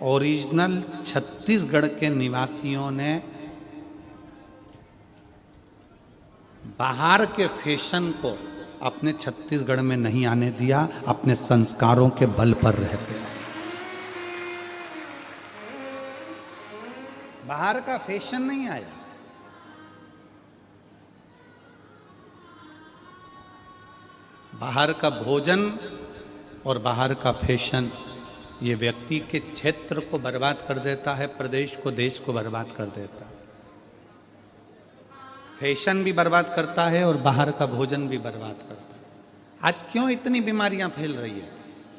Original Chhattisgarh के निवासियों ने बाहर के फैशन को अपने छत्तीसगढ़ में नहीं आने दिया, अपने संस्कारों के बल पर रहते। बाहर का फैशन नहीं आया। बाहर का भोजन और बाहर का फैशन ये व्यक्ति के क्षेत्र को बर्बाद कर देता है, प्रदेश को, देश को बर्बाद कर देता है। फैशन भी बर्बाद करता है और बाहर का भोजन भी बर्बाद करता है। आज क्यों इतनी बीमारियां फैल रही है?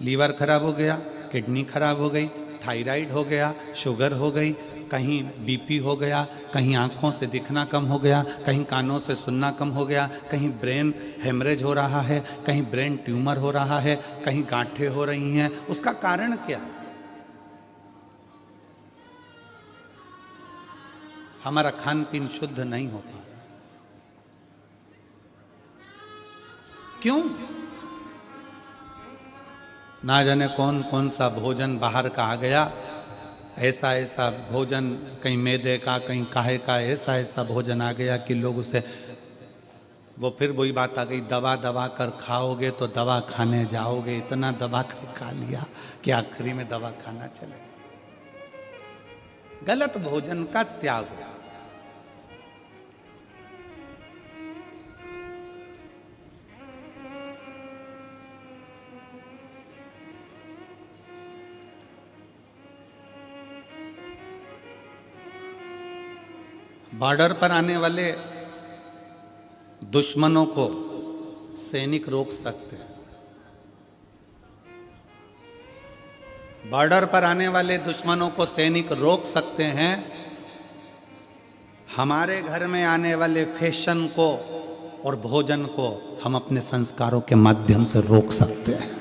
लीवर खराब हो गया, किडनी खराब हो गई, थायराइड हो गया, शुगर हो गई, कहीं बीपी हो गया, कहीं आंखों से दिखना कम हो गया, कहीं कानों से सुनना कम हो गया, कहीं ब्रेन हेमरेज हो रहा है, कहीं ब्रेन ट्यूमर हो रहा है, कहीं गांठें हो रही हैं। उसका कारण क्या है? हमारा खान पीन शुद्ध नहीं हो पा रहा। क्यों? ना जाने कौन कौन सा भोजन बाहर का आ गया, ऐसा ऐसा भोजन, कहीं मैदे का, कहीं काहे का, ऐसा ऐसा भोजन आ गया कि लोग उसे, वो फिर वही बात आ गई, दबा दबा कर खाओगे तो दवा खाने जाओगे। इतना दबा कर खा लिया कि आखिरी में दवा खाना चलेगा। गलत भोजन का त्याग हो। बॉर्डर पर आने वाले दुश्मनों को सैनिक रोक सकते हैं। बॉर्डर पर आने वाले दुश्मनों को सैनिक रोक सकते हैं। हमारे घर में आने वाले फैशन को और भोजन को हम अपने संस्कारों के माध्यम से रोक सकते हैं।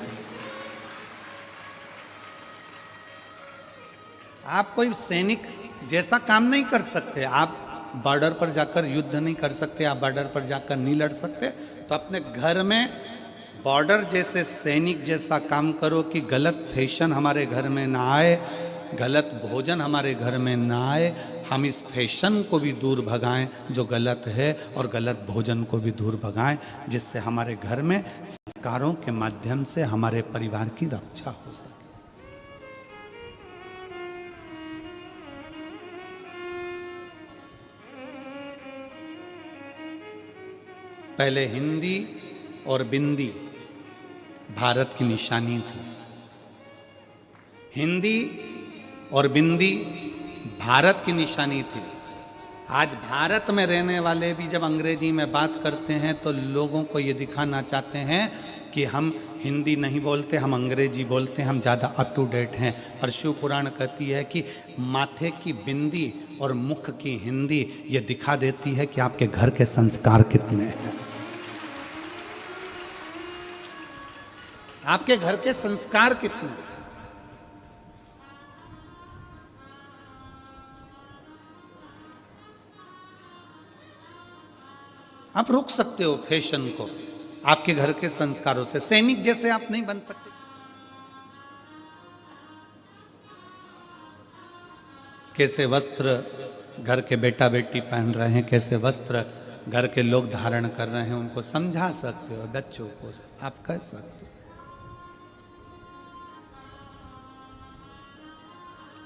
आप कोई सैनिक जैसा काम नहीं कर सकते। आप बॉर्डर पर जाकर युद्ध नहीं कर सकते, आप बॉर्डर पर जाकर नहीं लड़ सकते। तो अपने घर में बॉर्डर जैसे सैनिक जैसा काम करो कि गलत फैशन हमारे घर में ना आए, गलत भोजन हमारे घर में ना आए। हम इस फैशन को भी दूर भगाएं जो गलत है, और गलत भोजन को भी दूर भगाएं, जिससे हमारे घर में संस्कारों के माध्यम से हमारे परिवार की रक्षा हो सके। पहले हिंदी और बिंदी भारत की निशानी थी। हिंदी और बिंदी भारत की निशानी थी। आज भारत में रहने वाले भी जब अंग्रेजी में बात करते हैं तो लोगों को ये दिखाना चाहते हैं कि हम हिंदी नहीं बोलते, हम अंग्रेजी बोलते हैं, हम ज़्यादा अप टू डेट हैं। पर शिव पुराण कहती है कि माथे की बिंदी और मुख की हिंदी ये दिखा देती है कि आपके घर के संस्कार कितने हैं। आपके घर के संस्कार कितने। आप रोक सकते हो फैशन को आपके घर के संस्कारों से। सैनिक जैसे आप नहीं बन सकते। कैसे वस्त्र घर के बेटा बेटी पहन रहे हैं, कैसे वस्त्र घर के लोग धारण कर रहे हैं, उनको समझा सकते हो। बच्चों को आप कह सकते हो,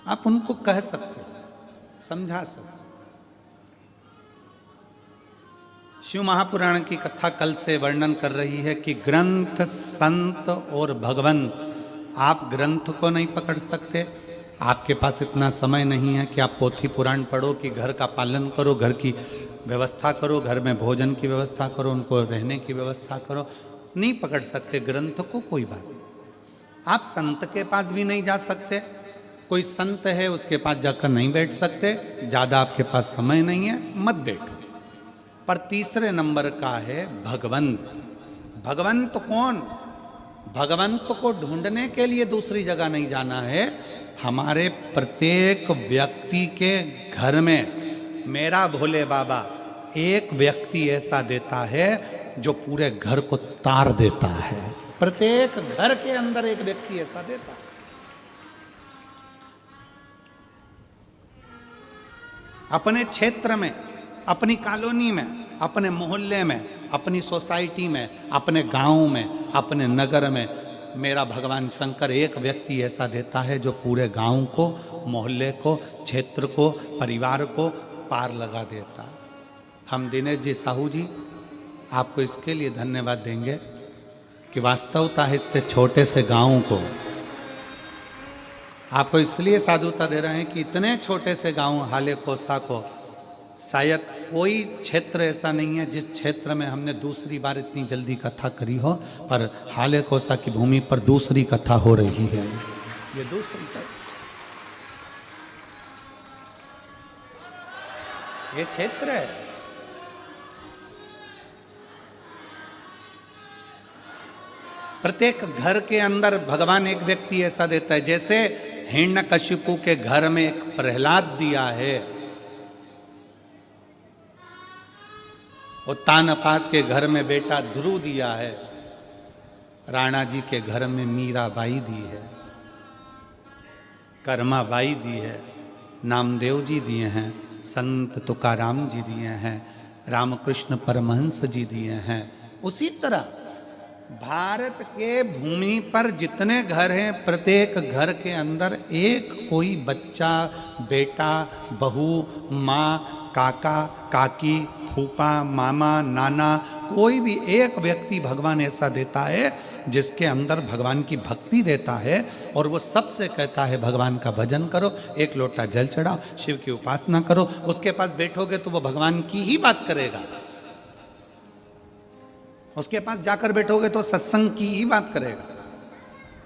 आप उनको कह सकते हो, समझा सकते हो। शिव महापुराण की कथा कल से वर्णन कर रही है कि ग्रंथ, संत और भगवंत, आप ग्रंथ को नहीं पकड़ सकते। आपके पास इतना समय नहीं है कि आप पोथी पुराण पढ़ो, कि घर का पालन करो, घर की व्यवस्था करो, घर में भोजन की व्यवस्था करो, उनको रहने की व्यवस्था करो। नहीं पकड़ सकते ग्रंथ को, कोई बात नहीं। आप संत के पास भी नहीं जा सकते। कोई संत है उसके पास जाकर नहीं बैठ सकते, ज़्यादा आपके पास समय नहीं है, मत बैठो। पर तीसरे नंबर का है भगवंत। भगवंत कौन? भगवंत को ढूंढने के लिए दूसरी जगह नहीं जाना है। हमारे प्रत्येक व्यक्ति के घर में मेरा भोले बाबा एक व्यक्ति ऐसा देता है जो पूरे घर को तार देता है। प्रत्येक घर के अंदर एक व्यक्ति ऐसा देता है। अपने क्षेत्र में, अपनी कॉलोनी में, अपने मोहल्ले में, अपनी सोसाइटी में, अपने गांव में, अपने नगर में मेरा भगवान शंकर एक व्यक्ति ऐसा देता है जो पूरे गांव को, मोहल्ले को, क्षेत्र को, परिवार को पार लगा देता है। हम दिनेश जी साहू जी आपको इसके लिए धन्यवाद देंगे कि वास्तवता इतने छोटे से गांव को आपको इसलिए साधुता दे रहे हैं कि इतने छोटे से गांव हाले कोसा को शायद कोई क्षेत्र ऐसा नहीं है जिस क्षेत्र में हमने दूसरी बार इतनी जल्दी कथा करी हो, पर हाले कोसा की भूमि पर दूसरी कथा हो रही है। ये दूसरी ये क्षेत्र है। प्रत्येक घर के अंदर भगवान एक व्यक्ति ऐसा देता है, जैसे हिरण्यकशिपु के घर में एक प्रहलाद दिया है, उत्तानपाद के घर में बेटा ध्रुव दिया है, राणा जी के घर में मीराबाई दी है, कर्माबाई दी है, नामदेव जी दिए हैं, संत तुकाराम जी दिए हैं, रामकृष्ण परमहंस जी दिए हैं। उसी तरह भारत के भूमि पर जितने घर हैं, प्रत्येक घर के अंदर एक कोई बच्चा, बेटा, बहू, माँ, काका, काकी, फूफा, मामा, नाना, कोई भी एक व्यक्ति भगवान ऐसा देता है जिसके अंदर भगवान की भक्ति देता है, और वो सबसे कहता है भगवान का भजन करो, एक लोटा जल चढ़ाओ, शिव की उपासना करो। उसके पास बैठोगे तो वो भगवान की ही बात करेगा, उसके पास जाकर बैठोगे तो सत्संग की ही बात करेगा,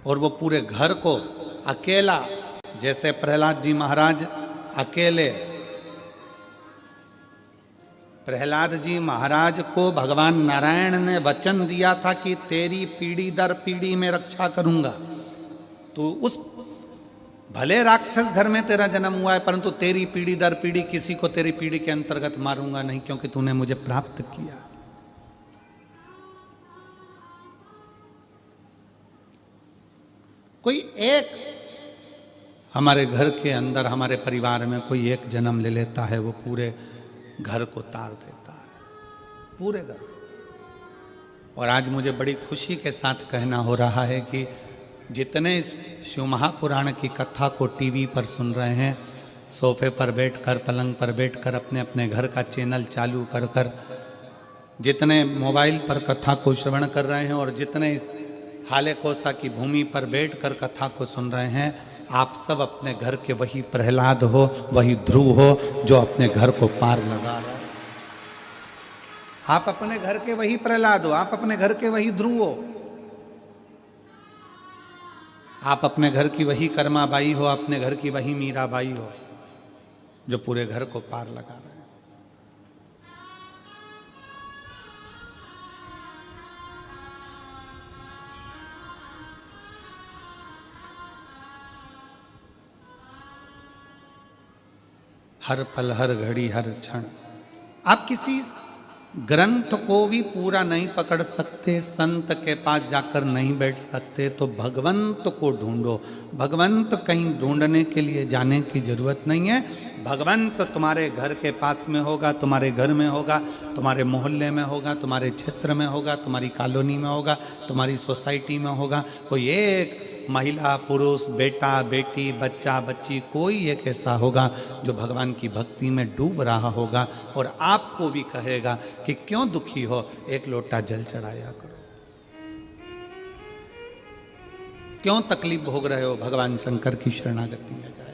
और वो पूरे घर को अकेला, जैसे प्रहलाद जी महाराज अकेले, प्रहलाद जी महाराज को भगवान नारायण ने वचन दिया था कि तेरी पीढ़ी दर पीढ़ी में रक्षा करूंगा। तो उस भले राक्षस घर में तेरा जन्म हुआ है, परंतु तेरी पीढ़ी दर पीढ़ी किसी को तेरी पीढ़ी के अंतर्गत मारूंगा नहीं, क्योंकि तूने मुझे प्राप्त किया। कोई एक हमारे घर के अंदर, हमारे परिवार में कोई एक जन्म ले लेता है, वो पूरे घर को तार देता है, पूरे घर। और आज मुझे बड़ी खुशी के साथ कहना हो रहा है कि जितने इस शिव महापुराण की कथा को टीवी पर सुन रहे हैं, सोफे पर बैठकर, पलंग पर बैठकर, अपने अपने घर का चैनल चालू कर कर, जितने मोबाइल पर कथा को श्रवण कर रहे हैं, और जितने इस हाले कोसा की भूमि पर बैठकर कथा को सुन रहे हैं, आप सब अपने घर के वही प्रहलाद हो, वही ध्रुव हो जो अपने घर को पार लगा रहा है। आप अपने घर के वही प्रहलाद हो, आप अपने घर के वही ध्रुव हो, आप अपने घर की वही कर्माबाई हो, अपने घर की वही मीराबाई हो जो पूरे घर को पार लगा रहे हैं। हर पल, हर घड़ी, हर क्षण। आप किसी ग्रंथ को भी पूरा नहीं पकड़ सकते, संत के पास जाकर नहीं बैठ सकते, तो भगवंत को ढूंढो। भगवंत कहीं ढूंढने के लिए जाने की जरूरत नहीं है। भगवंत तुम्हारे घर के पास में होगा, तुम्हारे घर में होगा, तुम्हारे मोहल्ले में होगा, तुम्हारे क्षेत्र में होगा, तुम्हारी कॉलोनी में होगा, तुम्हारी सोसाइटी में होगा। कोई एक महिला, पुरुष, बेटा, बेटी, बच्चा, बच्ची, कोई एक ऐसा होगा जो भगवान की भक्ति में डूब रहा होगा, और आपको भी कहेगा कि क्यों दुखी हो, एक लोटा जल चढ़ाया करो। क्यों तकलीफ भोग रहे हो, भगवान शंकर की शरणागति में जाया।